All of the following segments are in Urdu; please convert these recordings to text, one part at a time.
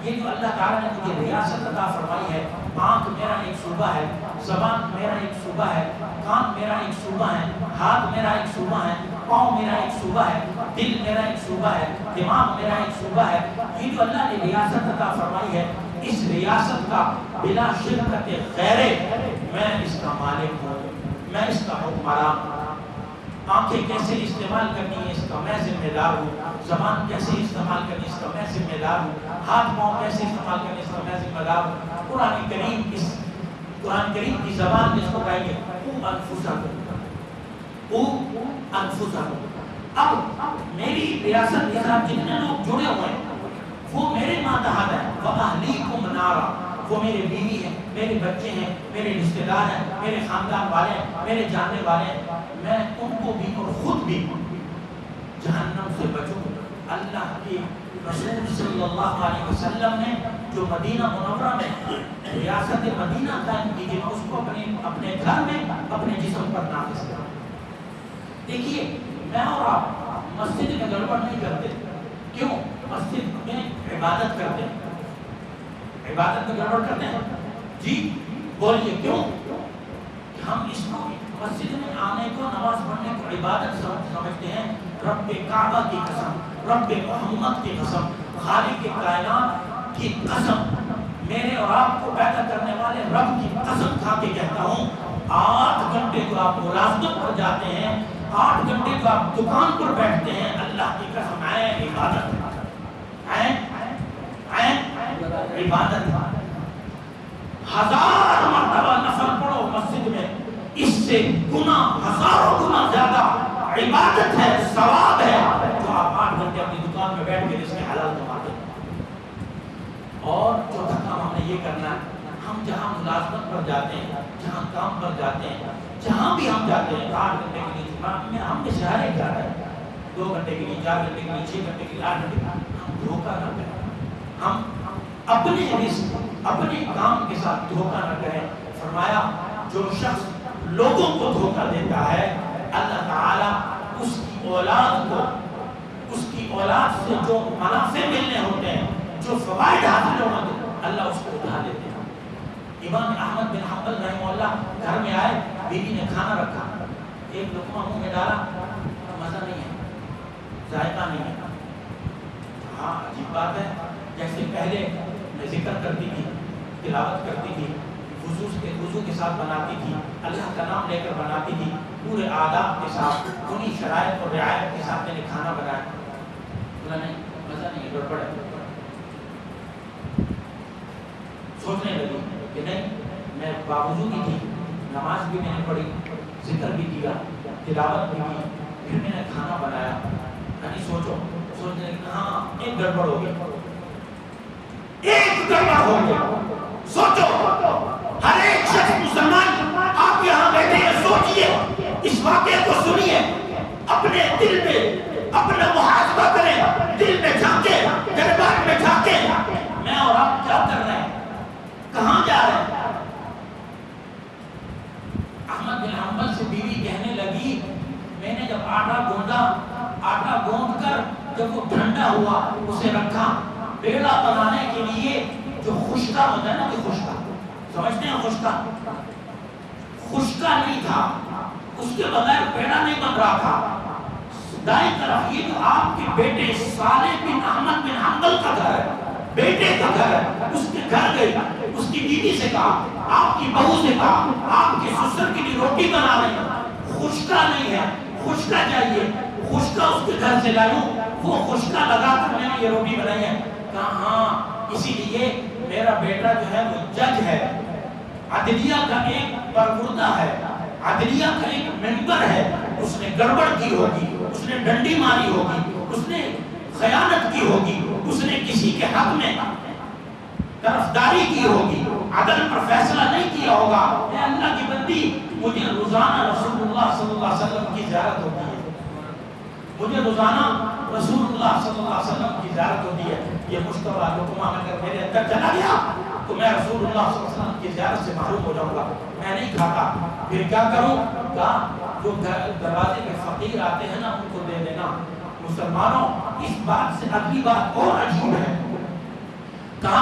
یہ جو اللہ تعالیٰ نے مجھے ریاست عطا فرمائی ہے، آنکھ میرا ایک صوبہ ہے، زبان میرا ایک صوبہ ہے، کان میرا ایک صوبہ ہے، ہاتھ میرا ایک صوبہ ہے، پاؤں میرا ایک صوبہ ہے، دل میرا ایک صوبہ ہے، دماغ میرا ایک صوبہ ہے، یہ جو اللہ نے ریاست عطا فرمائی ہے، اس ریاست کا بلا شرکت غیرے میں اس کا مالک ہوں، میں اس کا حکمران ہوں۔ آنکھیں کیسے استعمال کرنی ہے اس کا میں ذمہ دار ہوں، زبان کیسے استعمال کرنی ہے اس کا میں ذمہ دار ہوں، ہاتھ پاؤں کیسے استعمال کرنی ہے اس کا میں ذمہ دار ہوں۔ قرآن کریم کی زبان جس کو کہیں گے انفسکم۔ اب میری ریاست کے ساتھ جتنے لوگ جڑے ہوئے ہیں وہ میرے ماتحت ہیں، وَأَهْلِيكُمْ نَارًا، وہ میرے بیوی ہیں، میرے بچے ہیں، میرے رشتہ دار ہیں، میرے خاندان والے ہیں، میرے جاننے والے ہیں، میں ان کو بھی اور خود بھی جہنم سے بچوں۔ اللہ کے رسول صلی اللہ علیہ وسلم نے جو مدینہ منورہ میں ریاست مدینہ قائم کی تھی، اس کو اپنے گھر میں اپنے جسم پر نافذ کرا۔ دیکھیے میں اور آپ مسجد میں گڑبڑ نہیں کرتے، کیوں؟ مسجد میں عبادت کرتے ہیں، عبادت میں گڑبڑ کرتے ہیں، جی بولیے کیوں؟ ہم اس کو مسجد میں آنے کو، نماز پڑھنے کو عبادت سمجھتے ہیں۔ رب کعبہ کی قسم، رب محمد کی قسم، خالق کائنات کی قسم، میرے اور آپ کو پیدا کرنے والے رب کی قسم کھا کے کہتا ہوں، 8 گھنٹے کو آپ ملازمت پر جاتے ہیں، 8 گھنٹے کو آپ دکان پر بیٹھتے ہیں، اللہ کی قسم عبادت عبادت 1000 مرتبہ نفل پڑھو مسجد میں، اس سے گناہ 1000 گنا زیادہ عبادت ہے، ثواب ہے، جو آپ 8 گھنٹے اپنی دکان میں بیٹھ کے اس کے حلال کماتے ہیں۔ اور چوتھا کام ہمیں یہ کرنا ہے، ہم جہاں ملازمت پر جاتے ہیں، جہاں کام پر جاتے ہیں، جہاں بھی ہم جاتے ہیں، 8 گھنٹے کے لیے ہم نے شہر ایک جاتا ہے، 2 گھنٹے کے لیے، 4 گھنٹے کے لیے، 6 گھنٹے کے لیے، 8 گھنٹے کے لیے، ہم دھوکہ نہ کریں، ہم اپنے رزق اپنے کام کے ساتھ دھوکہ نہ کریں۔ فرمایا جو شخص لوگوں کو دھوکہ دیتا ہے، اللہ تعالیٰ اس کی اولاد سے جو منافع ملنے ہوتے ہیں، جو فوائد حاصل ہوتے ہیں، اللہ اس کو اٹھا دیتے ہیں۔ امام احمد بن حنبل رحمہ اللہ گھر میں آئے، بیوی نے کھانا رکھا، ایک لقمہ منہ میں ڈالا، مزہ نہیں ہے، ذائقہ نہیں ہے۔ ہاں عجیب بات ہے، جیسے پہلے میں ذکر کرتی تھی، تلاوت کرتی تھی، وضو کے ساتھ بناتی تھی، اللہ کا نام لے کر بناتی تھی، پورے آداب کے ساتھ، انہی شرائط اور رعایت کے ساتھ میں نے کھانا بنایا، بولا نہیں مزہ نہیں ہے، گڑبڑ ہے۔ سوچنے لگی کہ نہیں، میں باوضو کی تھی، نماز بھی میں نے پڑھی، ذکر بھی کیا، تلاوت بھی کی، پھر میں نے کھانا بنایا، یعنی سوچنے لگی ہاں ایک گڑبڑ ہو گیا، ایک گڑبڑ ہو گیا۔ سوچو ہر ایک شخص مسلمان، آپ یہاں بیٹھے ہیں، سوچئے اس واقعے کو، سنیے، اپنے دل میں اپنا محاسبہ کریں، دل میں جھانکیں، دربار میں جھانکیں، میں اور آپ کیا کر رہے ہیں، کہاں جا رہے ہیں۔ احمد بن حنبل سے بیوی کہنے لگی، میں نے جب آٹا گوندھا، آٹا گوندھ کر جب وہ ٹھنڈا ہوا، اسے رکھا پیڑا بنانے کے لیے، جو خشکا ہوتا ہے نا، کہ خشکا سمجھتے ہیں، خشکا نہیں تھا، اس کے بغیر پیڑا نہیں بن رہا تھا۔ دائیں طرف یہ جو آپ کے بیٹے صالح بن احمد بن حنبل کا گھر ہے، بیٹے کا گھر ہے، اس کے گھر گئی، اس کی بیوی سے کہا، آپ کی بہو سے کہا، آپ کے سسر کے لیے روٹی بنا رہی ہیں، خشکا نہیں ہے، خشکا چاہیے، خشکا اس کے گھر سے لائوں، وہ خشکا لگا کر میں نے یہ روٹی بنائی ہے۔ کہا ہاں اسی لیے میرا بیٹا جو ہے وہ جج ہے، عدلیہ کا ایک پروردہ ہے، عدلیہ کا ایک ممبر ہے، اس نے گڑبڑ کی ہوگی، اس نے ڈنڈی ماری ہوگی، اس نے خیانت کی ہوگی، اس نے کسی کے حق میں طرفداری کی ہوگی، عدل پر فیصلہ نہیں کیا ہوگا۔ اے اللہ کی بندی، مجھے روزانہ رسول اللہ صلی اللہ علیہ وسلم کی زیارت ہوتی ہے، مجھے روزانہ رسول اللہ صلی اللہ علیہ وسلم کی زیارت ہوتی ہے۔ یہ مشتبہ لقمہ اگر میرے اندر چلا گیا تو میں رسول اللہ صلی اللہ علیہ وسلم کی زیارت سے محروم ہو جاؤں گا، میں نہیں کھاتا، پھر کیا کروں؟ کہا جو دروازے میں فقیر آتے ہیں نا، ان کو دے دینا۔ مسلمانوں، اس بات سے اگلی بات اور عجیب ہے، کہا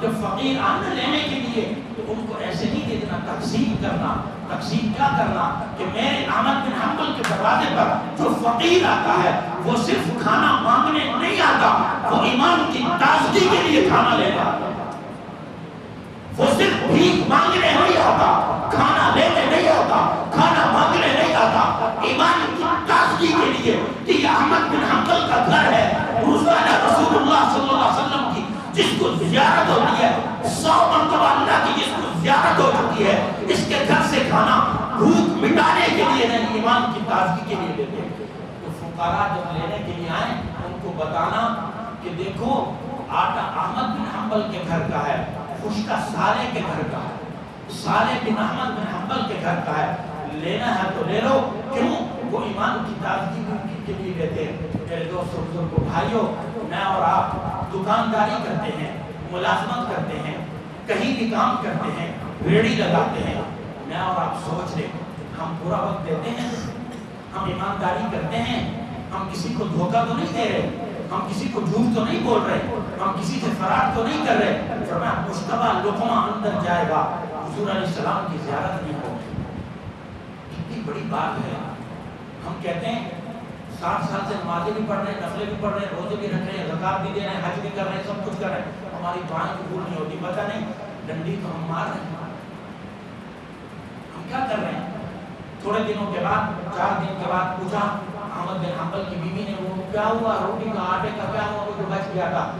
جب فقیر آنا لینے کے لیے تو ان کو ایسے نہیں دے دینا، تقسیم کرنا۔ تقسیم کیا کرنا کہ میرے احمد بن حنبل کے دروازے پر جو فقیر آتا ہے وہ صرف کھانا مانگنے نہیں آتا، وہ ایمان کی تازگی کے لیے کھانا لینے آتا، وہ صرف بھیک مانگنے نہیں آتا، کھانا لینے نہیں آتا، کھانا مانگنے نہیں آتا، ایمان کی تازگی کے لیے کہ یہ احمد بن حنبل کا گھر ہے، روزانہ رسول اللہ صلی اللہ علیہ وسلم کی جس کو زیارت ہوتی ہے، 100 مرتبہ اللہ کی جس کو زیارت ہو چکی ہے، اس کے گھر سے کھانا بھوک مٹانے کے لیے نہیں، ایمان کی تازگی کے لیے لیتے ہیں۔ تو فقراء جب لینے کے لیے آئیں ان کو بتانا کہ دیکھو آٹا احمد بن حنبل کے گھر کا ہے، خشکہ صالح کے گھر کا ہے، صالح بن احمد بن حنبل کے گھر کا ہے، لینا ہے تو لے لو۔ کیوں؟ وہ ایمان کی تازگی کے لیے لیتے ہیں۔ میرے دوستوں بزرگوں بھائیوں، میں اور آپ دکانداری کرتے ہیں، ملازمت کرتے ہیں، کہیں بھی کام کرتے ہیں، ریڑھی لگاتے ہیں، میں اور آپ سوچ لیں ہم پورا وقت دیتے ہیں، ہم ایمانداری کرتے ہیں، ہم کسی کو دھوکہ تو نہیں دے رہے، ہم کسی کو جھوٹ تو نہیں بول رہے، ہم کسی سے فرار تو نہیں کر رہے۔ فرمایا مشتبہ لقمہ اندر جائے گا، حضور علیہ السلام کی زیارت نہیں ہوگی۔ کتنی بڑی بات ہے۔ ہم کہتے ہیں 60 سال سے نمازیں بھی پڑھ رہے ہیں، نفلیں بھی پڑھ رہے ہیں، روزے بھی رکھ رہے ہیں، زکات بھی دے رہے ہیں، حج بھی کر رہے ہیں، سب کچھ کر رہے ہیں، ہماری دعائیں قبول نہیں ہوتی، پتہ نہیں ڈنڈی تو ہم مار رہے ہیں۔ ہم کیا کر رہے ہیں؟ تھوڑے دنوں کے بعد، 4 دن کے بعد پوچھا احمد بن حنبل کی بیوی نے، وہ کیا ہوا، روٹی کا آٹے کا کیا ہوا، وہ جو بچ گیا تھا؟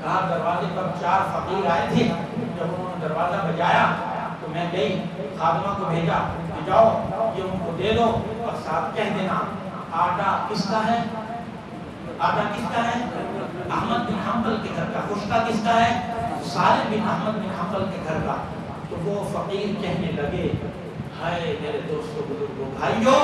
کہا دروازے پر 4 فقیر آئے تھے، جب انہوں نے دروازہ بجایا تو میں گئی، خادمہ کو بھیجا کہ جاؤ یہ ان کو دے دو اور ساتھ کہہ دینا آٹا کس کا ہے؟ آٹا کس کا ہے؟ احمد بن حنبل کے گھر کا۔ خشکہ کس کا ہے؟ صالح بن احمد بن حنبل کے گھر کا۔ تو وہ فقیر کہنے لگے ہائے میرے دوستوں بزرگوں بھائیوں،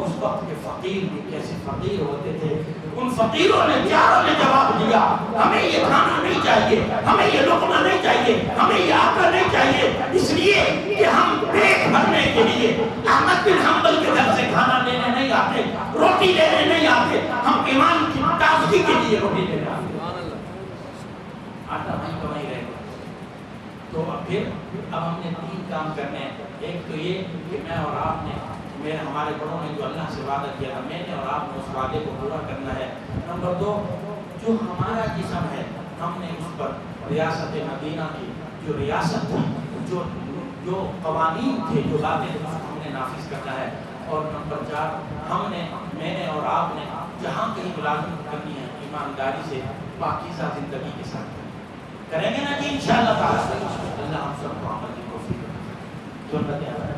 اس وقت کے فقیر بھی کیسے فقیر ہوتے تھے۔ ان فقیروں نے چاروں نے جواب دیا ہمیں یہ کھانا نہیں چاہیے، ہمیں یہ لقمہ نہیں چاہیے، ہمیں یہ آٹا نہیں چاہیے، اس لیے کہ ہم پیٹ بھرنے کے لیے احمد بن حنبل کے گھر سے کھانا لینے نہیں آتے، روٹی لینے نہیں آتے، ہم ایمان کی تازگی کے لیے روٹی لینے آتے۔ آٹا نہیں تو نہیں رہے گا۔ تو اب ہم نے 3 کام کرنے ہیں۔ ایک تو یہ کہ میں اور آپ نے، ہمارے بڑوں نے جو اللہ سے وعدہ کیا تھا، میں نے اور آپ نے اس وعدے کو پورا کرنا ہے۔ نمبر 2، جو ہمارا جسم ہے ہم نے اس پر ریاست مدینہ کی جو ریاست تھی، جو قوانین تھے، جو باتیں ہم نے نافذ کرنا ہے۔ اور نمبر 4، میں نے اور آپ نے جہاں کہیں ملازمت کرنی ہے ایمانداری سے، پاکیزہ زندگی کے ساتھ کریں گے نا جی انشاءاللہ تعالی۔ اللہ ہم سب کو عمل کی توفیق دے۔